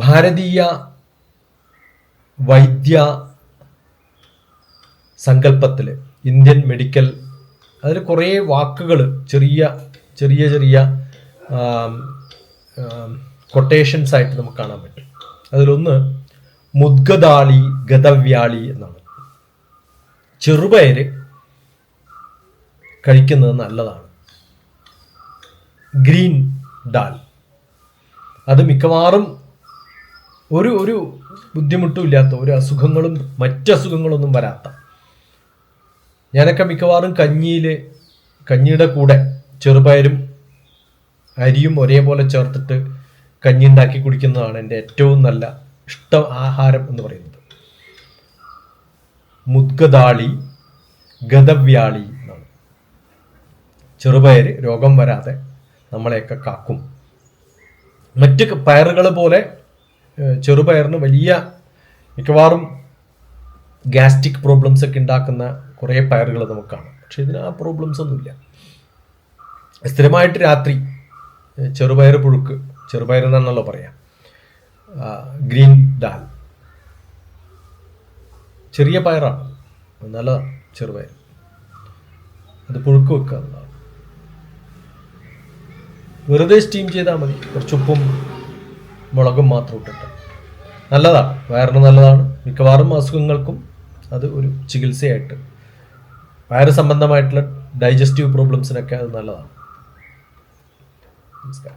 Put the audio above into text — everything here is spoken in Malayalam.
ഭാരതീയ വൈദ്യ സങ്കല്പത്തിൽ ഇന്ത്യൻ മെഡിക്കൽ അതിൽ കുറേ വാക്കുകൾ ചെറിയ ചെറിയ ചെറിയ കൊട്ടേഷൻസ് ആയിട്ട് നമുക്ക് കാണാൻ പറ്റും. അതിലൊന്ന് മുദ്ഗദാളി ഗതവ്യാളി എന്നാണ്. ചെറുപയർ കഴിക്കുന്നത് നല്ലതാണ്. ഗ്രീൻ ഡാൽ അത് മിക്കവാറും ഒരു ബുദ്ധിമുട്ടും ഇല്ലാത്ത, ഒരു അസുഖങ്ങളും മറ്റ് അസുഖങ്ങളൊന്നും വരാത്ത. ഞാനൊക്കെ മിക്കവാറും കഞ്ഞിയുടെ കൂടെ ചെറുപയരും അരിയും ഒരേപോലെ ചേർത്തിട്ട് കഞ്ഞി ഉണ്ടാക്കി കുടിക്കുന്നതാണ് എൻ്റെ ഏറ്റവും നല്ല ഇഷ്ട ആഹാരം എന്ന് പറയുന്നത്. മുദ്ഗദാളി ഗതവ്യാളി എന്നാണ്. ചെറുപയർ രോഗം വരാതെ നമ്മളെയൊക്കെ കാക്കും. മറ്റ് പയറുകൾ പോലെ ചെറുപയറിന് വലിയ മിക്കവാറും ഗ്യാസ്ട്രിക് പ്രോബ്ലംസ് ഒക്കെ ഉണ്ടാക്കുന്ന കുറേ പയറുകൾ നമുക്ക് കാണാം. പക്ഷെ ഇതിന് ആ പ്രോബ്ലംസ് ഒന്നുമില്ല. സ്ഥിരമായിട്ട് രാത്രി ചെറുപയർ പുഴുക്ക്, ചെറുപയർ എന്നാണല്ലോ പറയാം, ഗ്രീൻ ഡാൽ, ചെറിയ പയറാണ്, നല്ലതാണ് ചെറുപയർ. അത് പുഴുക്ക് വെക്കുക എന്നതാണ്. വെറുതെ സ്റ്റീം ചെയ്താൽ മതി, കുറച്ച് ഉപ്പും മുളകും മാത്രം ഇട്ടിട്ട്. നല്ലതാണ്, വയറിന് നല്ലതാണ്. മിക്കവാറും അസുഖങ്ങൾക്കും അത് ഒരു ചികിത്സയായിട്ട്, വയറ് സംബന്ധമായിട്ടുള്ള ഡൈജസ്റ്റീവ് പ്രോബ്ലംസിനൊക്കെ അത് നല്ലതാണ്. നമസ്കാരം.